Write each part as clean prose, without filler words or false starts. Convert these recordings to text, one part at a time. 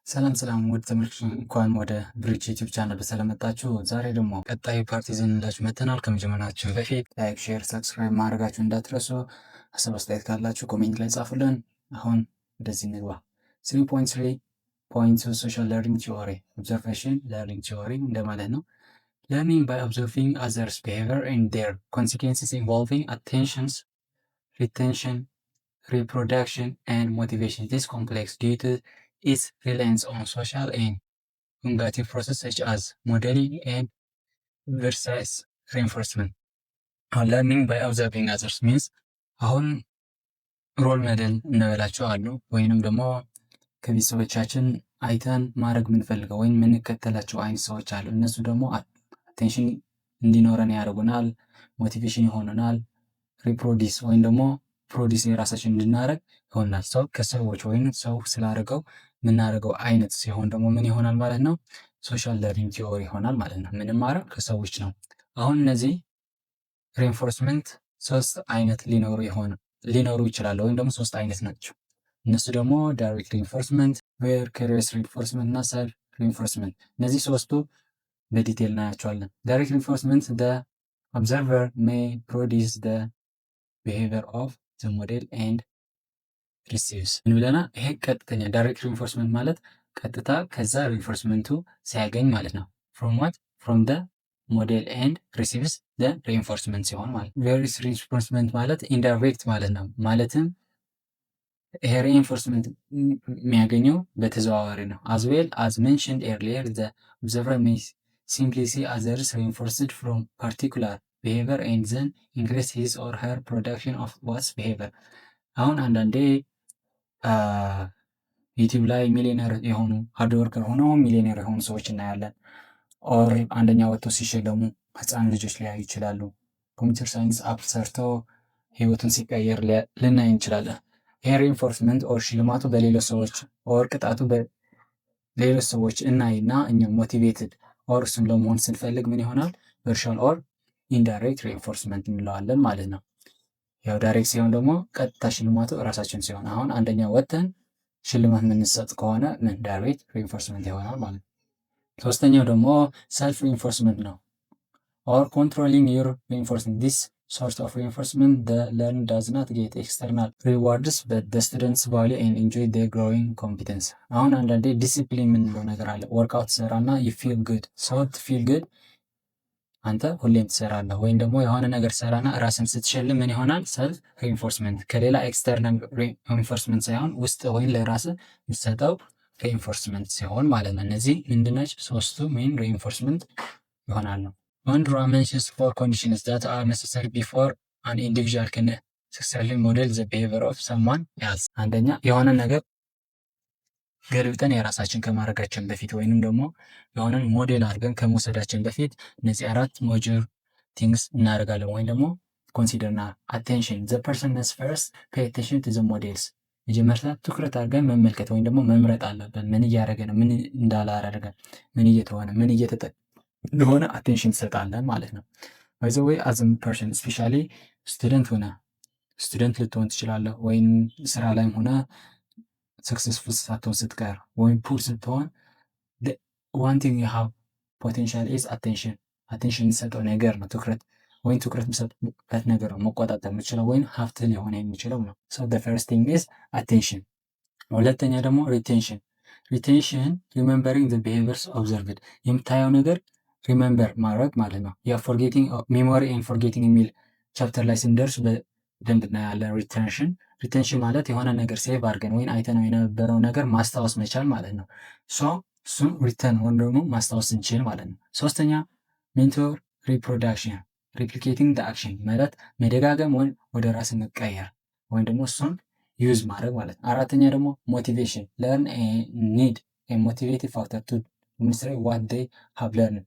ሰላም ውድ ተመልካቾች እንኳን ወደ ብሪጅ ዩቲዩብ ቻናል በሰላም መጣችሁ። ዛሬ ደግሞ ቀጣዩ ፓርት ይዘንላችሁ መጥተናል። ከመጀመራችሁ በፊት ላይክ፣ ሼር፣ ሰብስክራይብ ማድረጋችሁ እንዳትረሱ። ሀሳብ አስተያየት ካላችሁ ኮሜንት ላይ ጻፉልን። አሁን ወደዚህ እንግባ። 3.3.2 ሶሻል ለርኒንግ ቲዎሪ ኦብዘርቬሽን ለርኒንግ ቲዎሪ እንደማለት ነው። Learning by observing others' behavior and their consequences involving attentions, retention, reproduction, and motivation. This complex due to its reliance on social and cognitive processes such as modeling and versus reinforcement. Learning by observing others means አሁን ሮል ሞዴል እንበላቸው አሉ ወይንም ደግሞ ከቤተሰቦቻችን አይተን ማድረግ የምንፈልገው ወይም የምንከተላቸው አይነት ሰዎች አሉ። እነሱ ደግሞ አቴንሽን እንዲኖረን ያደርጉናል፣ ሞቲቬሽን ይሆኑናል፣ ሪፕሮዲስ ወይም ደግሞ ፕሮዲስ የራሳችን እንድናደርግ ይሆናል። ሰው ከሰዎች ወይም ሰው ስላደረገው የምናደርገው አይነት ሲሆን ደግሞ ምን ይሆናል ማለት ነው? ሶሻል ለርኒንግ ቲዎሪ ይሆናል ማለት ነው። ምንማረው ከሰዎች ነው። አሁን እነዚህ ሬንፎርስመንት ሶስት አይነት ሊኖሩ ይችላሉ ወይም ደግሞ ሶስት አይነት ናቸው። እነሱ ደግሞ ዳይሬክት ሪንፎርስመንት፣ ቪካሪየስ ሪንፎርስመንት እና ሰልፍ ሪንፎርስመንት። እነዚህ ሶስቱ በዲቴል እናያቸዋለን። ዳይሬክት ሪንፎርስመንት the observer may produce the behavior of the model and receives ምን ብለናል? ይሄ ቀጥተኛ ዳይሬክት ሪንፎርስመንት ማለት ቀጥታ ከዛ ሪንፎርስመንቱ ሲያገኝ ማለት ነው። from what from the model and receives the reinforcement ሲሆን ማለት ነው። ቫሪየስ ሪንፎርስመንት ማለት ኢንዳይሬክት ማለት ነው። ማለትም ይሄ ሪኢንፎርስመንት የሚያገኘው በተዘዋዋሪ ነው። as well as mentioned earlier the observer may simply see others reinforced from particular behavior and then increase his or her production of what behavior። አሁን አንዳንዴ ዩቲዩብ ላይ ሚሊዮነር የሆኑ ሃርድ ወርከር ሆነው ሚሊዮነር የሆኑ ሰዎች እናያለን። ኦር አንደኛ ወጥቶ ሲሸለሙ ህፃን ልጆች ሊያዩ ይችላሉ። ኮምፒውተር ሳይንስ አፕ ሰርተው ህይወቱን ሲቀየር ልናይ እንችላለን። ይሄ ሪኢንፎርስመንት ኦር ሽልማቱ በሌሎች ሰዎች ኦር ቅጣቱ በሌሎች ሰዎች እናይና እኛ ሞቲቬትድ ኦር እሱን ለመሆን ስንፈልግ ምን ይሆናል? ቨርቹዋል ኦር ኢንዳይሬክት ሪኢንፎርስመንት እንለዋለን ማለት ነው። ያው ዳይሬክት ሲሆን ደግሞ ቀጥታ ሽልማቱ እራሳችን ሲሆን፣ አሁን አንደኛ ወጥተን ሽልማት የምንሰጥ ከሆነ ምን ዳይሬክት ሪኢንፎርስመንት ይሆናል ማለት ነው። ሶስተኛው ደግሞ ሰልፍ ሪኢንፎርስመንት ነው። ኦር ኮንትሮሊንግ ዩር ሪኢንፎርስመንት ዲስ sort of reinforcement the learner does not get external rewards but the students value and enjoy their growing competence። አሁን አንዳንዴ ዲሲፕሊን የምንለው ነገር አለ። ወርክአውት ትሰራና you feel good so to feel good አንተ ሁሌም ትሰራለህ ወይም ደግሞ የሆነ ነገር ትሰራና ራስን ስትሸልም ምን ይሆናል? ሰልፍ ሪኢንፎርስመንት ከሌላ ኤክስተርናል ሪኢንፎርስመንት ሳይሆን ውስጥ ወይም ለራስህ የምትሰጠው ሪኢንፎርስመንት ሲሆን ማለት ነው። እነዚህ ምንድናቸው? ሶስቱ ሜን ሪኢንፎርስመንት ይሆናሉ። Bandura mentions 4 conditions that are necessary before an individual can successfully model the behavior of someone else። አንደኛ የሆነ ነገር ገልብጠን የራሳችን ከማድረጋችን በፊት ወይንም ደግሞ የሆነን ሞዴል አድርገን ከመውሰዳችን በፊት እነዚህ 4 ሞጁር ቲንግስ እናደርጋለን ወይም ደግሞ ኮንሲደርና አቴንሽን the person must first pay attention to the models። መጀመሪያ ትኩረት አድርገን መመልከት ወይም ደግሞ መምረጥ አለብን። ምን እያደረገ ነው፣ ምን እንዳላደረገ፣ ምን እየተሆነ፣ ምን እየተጠቀ እንደሆነ አቴንሽን ትሰጣለን ማለት ነው። ባይ ዘ ዌይ አዝ ፐርሰን ስፔሻሊ ስቱደንት ልትሆን ትችላለህ፣ ወይም ስራ ላይም ሆነ ሰክሰስፉል ሳትሆን ስትቀር ወይም ፑር ስትሆን ዋን ቲንግ ዩ ሃቭ ፖቴንሻል ኢዝ አቴንሽን የሚሰጠው ነገር ነው። ትኩረት የሚሰጥበት ነገር ነው መቆጣጠር የምችለው ወይም ሀብት ሊሆን የሚችለው ነው። ሶ ዘ ፈርስት ቲንግ ኢዝ አቴንሽን። ሁለተኛ ደግሞ ሪቴንሽን ሪሜምበሪንግ ዘ ቢሄቪየርስ ኦብዘርቭድ የምታየው ነገር ሪሜምበር ማድረግ ማለት ነው። የፎርጌቲንግ ሜሞሪ ኤንድ ፎርጌቲንግ የሚል ቻፕተር ላይ ስንደርስ በደንብ እናያለን። ሪቴንሽን ማለት የሆነ ነገር ሴቭ አድርገን ወይም አይተነው የነበረው ነገር ማስታወስ መቻል ማለት ነው። እሱም ሪተርን ወይም ደግሞ ማስታወስ እንችል ማለት ነው። ሶስተኛ ሜንቶር ሪፕሮዳክሽን ሪፕሊኬቲንግ ዘ አክሽን ማለት መደጋገም ወይም ወደ ራስ መቀየር ወይም ደግሞ እሱን ዩዝ ማድረግ ማለት ነው። አራተኛ ደግሞ ሞቲቬሽን ለርን ኒድ ሞቲቬቲቭ ፋክተር ቱ ዲሞንስትሬት ዋት ዴይ ሃቭ ለርንድ።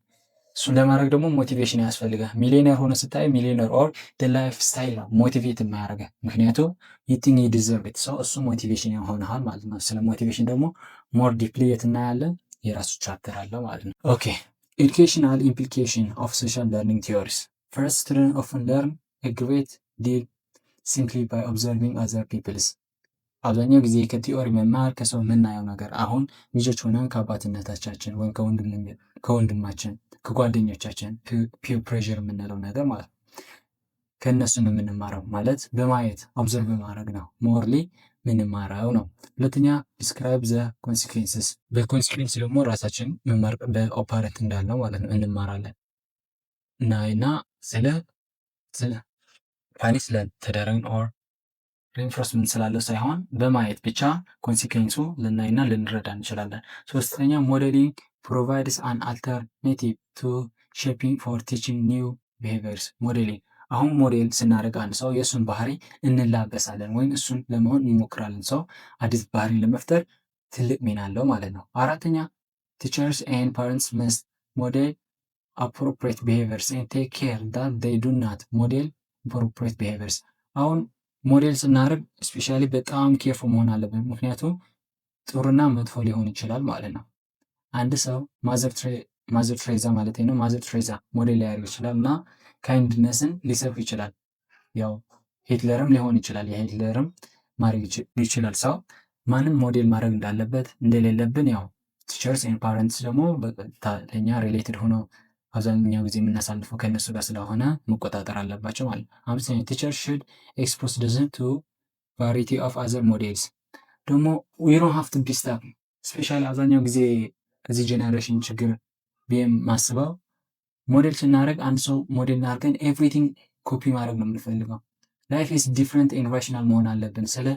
እሱን ለማድረግ ደግሞ ሞቲቬሽን ያስፈልጋል። ሚሊዮነር ሆነ ስታይ ሚሊዮነር ኦር ላይፍ ስታይል ነው ሞቲቬት የማያደርገ ምክንያቱም ዩቲንግ ዲዘርቭ ኢት ሰው እሱ ሞቲቬሽን ይሆናል ማለት ነው። ስለ ሞቲቬሽን ደግሞ ሞር ዲፕሊ የት እናያለን፣ የራሱ ቻፕተር አለ ማለት ነው። ኦኬ ኤዱኬሽናል ኢምፕሊኬሽን ኦፍ ሶሻል ለርኒንግ ቲዮሪስ ፈርስት ስቱደንት ኦፍን ለርን ኤ ግሬት ዲል ሲምፕሊ ባይ ኦብዘርቪንግ አዘር ፒፕልስ አብዛኛው ጊዜ ከቲዮሪ መማር ከሰው የምናየው ነገር አሁን ልጆች ሆነን ከአባትነታችን ወይም ከወንድማችን ከጓደኞቻችን ፒር ፕሬዠር የምንለው ነገር ማለት ነው። ከእነሱ ነው የምንማረው ማለት በማየት ኦብዘርቭ በማድረግ ነው ሞርሊ ምንማረው ነው። ሁለተኛ ዲስክራይብ ዘ ኮንሲኩዌንስስ፣ በኮንሲኩዌንስ ደግሞ ራሳችን መማር በኦፐሬት እንዳለው ማለት ነው እንማራለን እና ስለ ፓኒሽ ስለተደረግን ኦር ሪንፎርስመንት ስላለው ሳይሆን በማየት ብቻ ኮንሲኩዌንሱ ልናይና ልንረዳ እንችላለን። ሶስተኛ ሞዴሊንግ ፕሮቫይድስ አን አልተርኔቲቭ ቱ ሼፒንግ ፎር ቲቺንግ ኒው ቢሄቪየርስ። ሞዴሊንግ አሁን ሞዴል ስናደርግ አንድ ሰው የእሱን ባህሪ እንላበሳለን ወይም እሱን ለመሆን እንሞክራለን። ሰው አዲስ ባህሪ ለመፍጠር ትልቅ ሚና አለው ማለት ነው። አራተኛ ቲቸርስ ኤንድ ፓረንትስ መስት ሞዴል appropriate behaviors and take care that they do not model appropriate behaviors። አሁን ሞዴል ስናደርግ ስፔሻሊ በጣም ኬርፉል መሆን አለብን፣ ምክንያቱም ጥሩና መጥፎ ሊሆን ይችላል ማለት ነው። አንድ ሰው ማዘር ትሬዛ ማለት ነው ማዘር ትሬዛ ሞዴል ሊያደርግ ይችላል እና ካይንድነስን ሊሰብክ ይችላል። ያው ሂትለርም ሊሆን ይችላል፣ የሂትለርም ማድረግ ይችላል። ሰው ማንም ሞዴል ማድረግ እንዳለበት እንደሌለብን ያው ቲቸርስ ኤንድ ፓረንትስ ደግሞ ለእኛ ሪሌትድ ሆነው አብዛኛው ጊዜ የምናሳልፈው ከእነሱ ጋር ስለሆነ መቆጣጠር አለባቸው ማለት ነው። አምስተኛ ቲቸር ሽድ ኤክስፖዝ ደዝን ቱ ቫሪቲ ኦፍ አዘር ሞዴልስ። ደግሞ ዊ ዶንት ሃቭ ቱ ቢ ስታክ ስፔሻሊ አብዛኛው ጊዜ እዚህ ጄኔሬሽን ችግር ብዬም ማስበው ሞዴል ስናደርግ አንድ ሰው ሞዴል አድርገን ኤቭሪቲንግ ኮፒ ማድረግ ነው የምንፈልገው። ላይፍ ኢዝ ዲፍረንት ኢንቫይሽናል መሆን አለብን። ስለ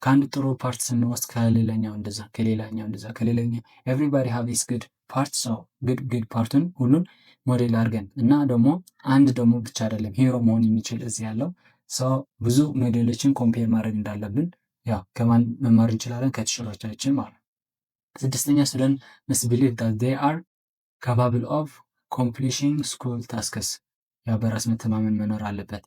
ከአንድ ጥሩ ፓርት ስንወስድ ከሌላኛው እንደዛ ከሌላኛው እንደዛ ከሌላኛው ኤቭሪባዲ ሃቭ ሂዝ ጉድ ፓርት። ሰው ጉድ ፓርቱን ሁሉን ሞዴል አድርገን እና ደግሞ አንድ ደግሞ ብቻ አይደለም ሂሮ መሆን የሚችል እዚህ ያለው ሰው ብዙ ሞዴሎችን ኮምፔር ማድረግ እንዳለብን ያው ከማን መማር እንችላለን? ከቲቸሮቻችን ማለት ነው። ስድስተኛ ስቱደንት መስት ቢሊቭ ዳት ዜይ አር ካፓብል ኦፍ ኮምፕሊሽንግ ስኩል ታስክስ፣ ያው በራስ መተማመን መኖር አለበት።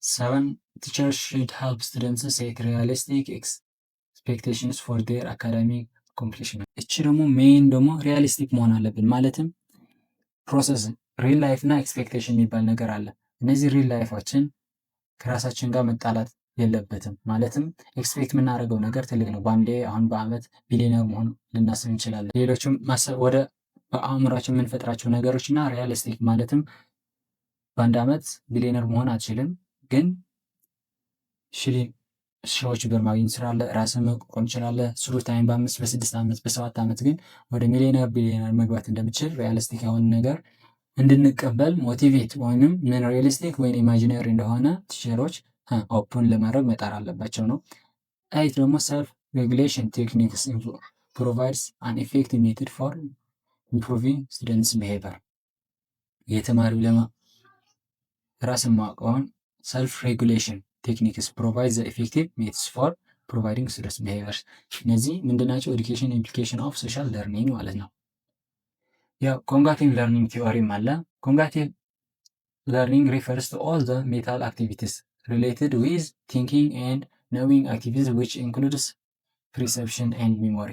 ሰቨን ቲቸርስ ሹድ ሄልፕ ስቱደንትስ ሴት ሪያሊስቲክ ኤክስፔክቴሽንስ ፎር ዜር አካዳሚክ ኮምፕሊሽን። እቺ ደግሞ ሜይን ደግሞ ሪያሊስቲክ መሆን አለብን ማለትም ፕሮሰስ ሪል ላይፍ እና ኤክስፔክቴሽን የሚባል ነገር አለ። እነዚህ ሪል ላይፋችን ከራሳችን ጋር መጣላት የለበትም። ማለትም ኤክስፔክት የምናደርገው ነገር ትልቅ ነው። በአንዴ አሁን በአመት ቢሊዮነር መሆን ልናስብ እንችላለን። ሌሎችም ማሰብ ወደ በአእምሯችን የምንፈጥራቸው ነገሮች እና ሪያሊስቲክ ማለትም በአንድ አመት ቢሊዮነር መሆን አትችልም፣ ግን ሺዎች ብር ማግኘት ትችላለህ። ራስን መቋቋም ትችላለህ። ስሩ ታይም በ5 በ6 ዓመት በ7 ዓመት ግን ወደ ሚሊዮነር ቢሊዮነር መግባት እንደምችል ሪያሊስቲክ የሆነ ነገር እንድንቀበል ሞቲቬት ወይንም ምን ሪያሊስቲክ ወይም ኢማጂነሪ እንደሆነ ቲቸሮች ኦፕን ለማድረግ መጣር አለባቸው ነው። አይት ደግሞ ሰልፍ ሬጉሌሽን ቴክኒክስ ፕሮቫይድስ አን ኢፌክቲቭ ሜቶድ ፎር ኢምፕሩቪንግ ስቱደንትስ ቢሄቪየር። የተማሪው ራስን ማወቅን ሰልፍ ሬጉሌሽን ቴክኒክስ ፕሮቫይድ ዘ ኢፌክቲቭ ሜትስ ፎር ፕሮቫይዲንግ ስቱደንትስ ቢሄቪየርስ። እነዚህ ምንድናቸው? ኤዱኬሽን ኢምፕሊኬሽን ኦፍ ሶሻል ለርኒንግ ማለት ነው። ያው ኮንጋቲቭ ለርኒንግ ቲዎሪም አለ። ኮንጋቲቭ ለርኒንግ ሪፈርስ ቱ ኦል ዘ ሜንታል አክቲቪቲስ ሪሌትድ ዊዝ ቲንኪንግ ኤንድ ኖዊንግ አክቲቪቲስ ዊች ኢንክሉድስ ፕሪሰፕሽን ኤንድ ሚሞሪ።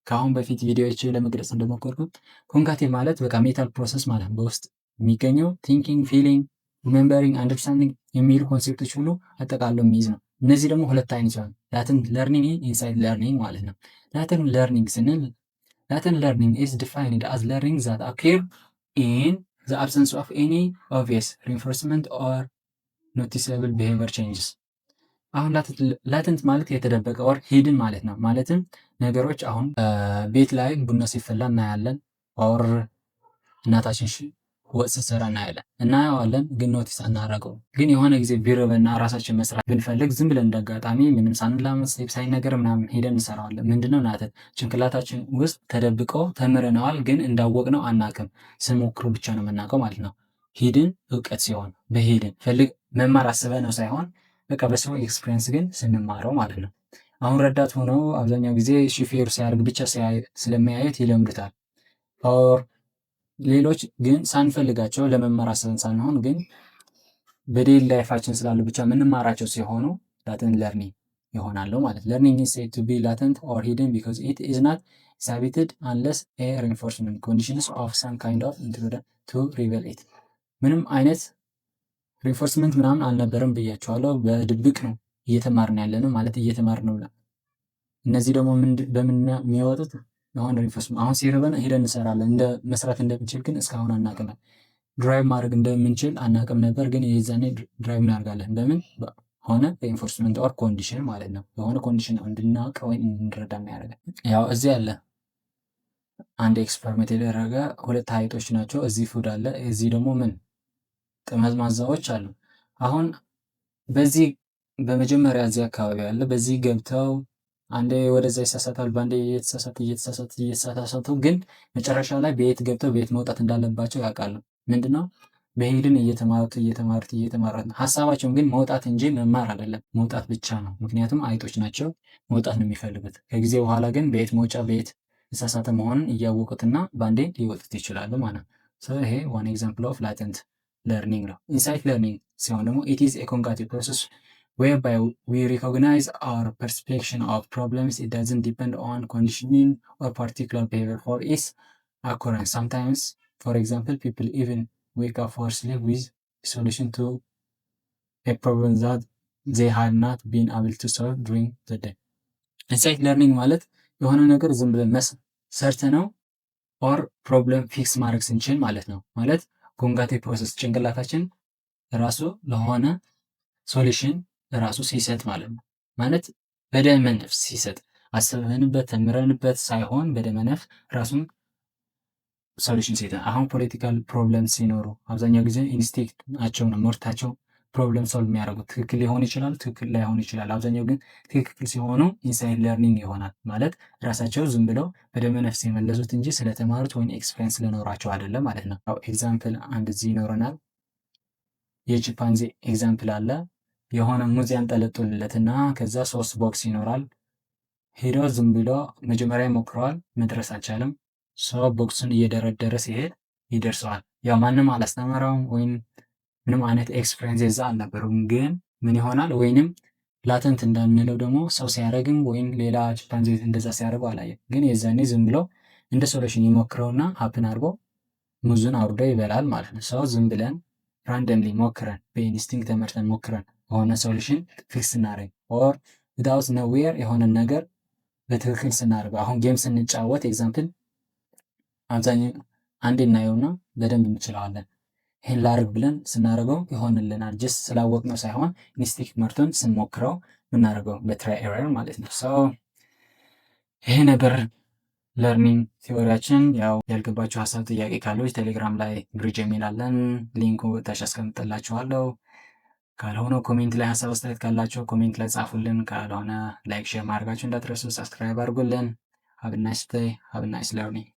ከአሁን በፊት ቪዲዮዎች ለመግለጽ እንደሞከርኩት ኮንጋቲቭ ማለት በቃ ሜንታል ፕሮሰስ ማለት በውስጥ የሚገኘው ቲንኪንግ፣ ፊሊንግ፣ ሪሜምበሪንግ፣ አንደርስታንዲንግ የሚሉ ኮንሴፕቶች ሁሉ አጠቃሎ የሚይዝ ነው። እነዚህ ደግሞ ሁለት አይነት ሲሆን ላተንት ለርኒንግ፣ ኢንሳይድ ለርኒንግ ማለት ነው። ላተንት ለርኒንግ ስንል ላተንት ለርኒንግ ኢዝ ዲፋይንድ አዝ ለርኒንግ ዛት አኪር ኢን ዘ አብሰንስ ኦፍ ኤኒ ኦብቪየስ ሪንፎርስመንት ኦር ኖቲሰብል ቢሄቪየር ቼንጅስ። አሁን ላተንት ማለት የተደበቀ ወር ሂድን ማለት ነው። ማለትም ነገሮች አሁን ቤት ላይ ቡና ሲፈላ እናያለን፣ ኦር እናታችን ወጥ ስትሰራ እናያለን፣ እናየዋለን፣ ግን ኖቲስ አናረገው። ግን የሆነ ጊዜ ቢርበና ራሳችን መስራት ብንፈልግ ዝም ብለን እንዳጋጣሚ ምንም ሳንላመስ ሳይነገር ምናምን ሄደን እንሰራዋለን። ምንድነው ናተን ጭንቅላታችን ውስጥ ተደብቀው ተምረነዋል፣ ግን እንዳወቅነው አናቅም። ስንሞክሩ ብቻ ነው የምናውቀው ማለት ነው። ሂድን እውቀት ሲሆን በሂድን ፈልግ መማር አስበ ነው ሳይሆን በቃ በሰው ኤክስፒሪየንስ ግን ስንማረው ማለት ነው። አሁን ረዳት ሆነው አብዛኛው ጊዜ ሹፌር ሲያደርግ ብቻ ስለሚያዩት ይለምዱታል። ኦር ሌሎች ግን ሳንፈልጋቸው ለመማር አስበን ሳንሆን ግን በዴይሊ ላይፋችን ስላሉ ብቻ የምንማራቸው ሲሆኑ ላተንት ለርኒንግ ይሆናሉ ማለት። ለርኒንግ ኢዝ ሴድ ቱ ቢ ላተንት ኦር ሂድን ቢኮዝ ኢት ኢዝ ናት ኤክሳይትድ አንለስ ኤ ሪንፎርስመንት ኮንዲሽንስ ኦፍ ሰም ካይንድ ኦፍ ኢንትሩደር ቱ ሪቨል ኢት። ምንም አይነት ሪንፎርስመንት ምናምን አልነበረም ብያቸዋለሁ። በድብቅ ነው እየተማርን ያለ ነው ማለት እየተማርን ነው። እነዚህ ደግሞ በምን የሚያወጡት አሁን ሪንፎርስመንት አሁን ሲርበን ሄደን እንሰራለን። እንደ መስራት እንደምንችል ግን እስካሁን አናውቅም። ድራይቭ ማድረግ እንደምንችል አናውቅም ነበር፣ ግን የዛኔ ድራይቭ እናደርጋለን። በምን ሆነ ሪንፎርስመንት ኦር ኮንዲሽን ማለት ነው። የሆነ ኮንዲሽን እንድናውቅ ወይም እንድንረዳ የሚያደርገን። ያው እዚህ አለ አንድ ኤክስፐሪመንት የተደረገ ሁለት ሀይጦች ናቸው። እዚህ ፉድ አለ፣ እዚህ ደግሞ ምን ጠመዝማዛዎች አሉ። አሁን በዚህ በመጀመሪያ እዚህ አካባቢ አለ፣ በዚህ ገብተው አንዴ ወደዛ ይሳሳታል፣ በአንዴ እየተሳሳቱ ግን መጨረሻ ላይ ቤት ገብተው ቤት መውጣት እንዳለባቸው ያውቃሉ። ምንድነው በሄድን እየተማሩት ነው። ሀሳባቸውን ግን መውጣት እንጂ መማር አይደለም፣ መውጣት ብቻ ነው። ምክንያቱም አይጦች ናቸው፣ መውጣት ነው የሚፈልጉት። ከጊዜ በኋላ ግን ቤት መውጫ ቤት የተሳሳተ መሆኑን እያወቁትና በአንዴ ሊወጡት ይችላሉ ማለት ነው። ይሄ ዋን ኤግዛምፕል ኦፍ ላተንት ለርኒንግ ነው። ኢንሳይት ለርኒንግ ሲሆን ደግሞ ኢት ኢዝ ኤ ኮንጋቲቭ ፕሮሰስ whereby we recognize our perception of problems. It doesn't depend on conditioning or particular behavior for its occurrence. Sometimes, for example, people even wake up or sleep with a solution to a problem that they had not been able to solve during the day. ኢንሳይት ለርኒንግ ማለት የሆነ ነገር ዝም ብለን ሰርተ ነው ኦር ፕሮብለም ፊክስ ማድረግ ስንችል ማለት ነው። ማለት ኮንጋቲቭ ፕሮሰስ ጭንቅላታችን ራሱ ለሆነ ሶሉሽን ራሱ ሲሰጥ ማለት ነው። ማለት በደመ ነፍስ ሲሰጥ አስበንበት ተምረንበት ሳይሆን በደመ ነፍስ ራሱን ሶሉሽን ሲሰጥ። አሁን ፖለቲካል ፕሮብለም ሲኖሩ አብዛኛው ጊዜ ኢንስቲንክት ናቸው ነው ምርታቸው ፕሮብለም ሶልቭ የሚያደርጉት ትክክል ሊሆን ይችላል፣ ትክክል ላይሆን ይችላል። አብዛኛው ግን ትክክል ሲሆኑ ኢንሳይት ለርኒንግ ይሆናል። ማለት ራሳቸው ዝም ብለው በደመ ነፍስ የመለሱት እንጂ ስለተማሩት ወይም ኤክስፔሪንስ ስለኖራቸው አይደለም ማለት ነው። ኤግዛምፕል አንድ እዚህ ይኖረናል። የቺምፓንዚ ኤግዛምፕል አለ። የሆነ ሙዝ ያንጠለጥሉለትና ከዛ 3 ቦክስ ይኖራል። ሄዶ ዝም ብሎ መጀመሪያ ይሞክረዋል፣ መድረስ አልቻለም። ሰው ቦክሱን እየደረደረ ሲሄድ ይደርሰዋል። ያው ማንም አላስተማረውም ወይም ምንም አይነት ኤክስፒሪየንስ የዛ አልነበረውም። ግን ምን ይሆናል ወይንም ላተንት እንዳንለው ደግሞ ሰው ሲያደርግም ወይም ሌላ ቺምፓንዚ እንደዛ ሲያደርገው አላየም። ግን የዛኔ ዝም ብሎ እንደ ሶሉሽን ይሞክረውና ሀፕን አድርጎ ሙዙን አውርዶ ይበላል ማለት ነው። ሰው ዝም ብለን ራንደምሊ ሞክረን በኢንስቲንክት ተመርተን ሞክረን የሆነ ሶሉሽን ፊክስ ስናደርግ ኦር ዊዳውት ነዌር የሆነ ነገር በትክክል ስናደርገው፣ አሁን ጌም ስንጫወት ኤግዛምፕል አብዛኛው አንዴ እናየውና በደንብ እንችለዋለን። ይህን ላርግ ብለን ስናደርገው ይሆንልናል። ጀስት ስላወቅነው ሳይሆን ኢንስቲንክት መርቶን ስንሞክረው የምናደርገው በትራይ ኤረር ማለት ነው። ይሄ ነበር ለርኒንግ ቲዎሪያችን። ያው ያልገባችሁ ሀሳብ ጥያቄ ካለች ቴሌግራም ላይ ብሪጅ የሚል አለን፣ ሊንኩ ታች አስቀምጥላችኋለሁ። ካልሆነ ኮሜንት ላይ ሀሳብ አስተያየት ካላቸው ኮሜንት ላይ ጻፉልን። ካልሆነ ላይክ ሼር ማድረጋችሁ እንዳትረሱ፣ ሰብስክራይብ አድርጉልን። ሀብ ናይስ ዴይ፣ ሀብ ናይስ ለርኒንግ።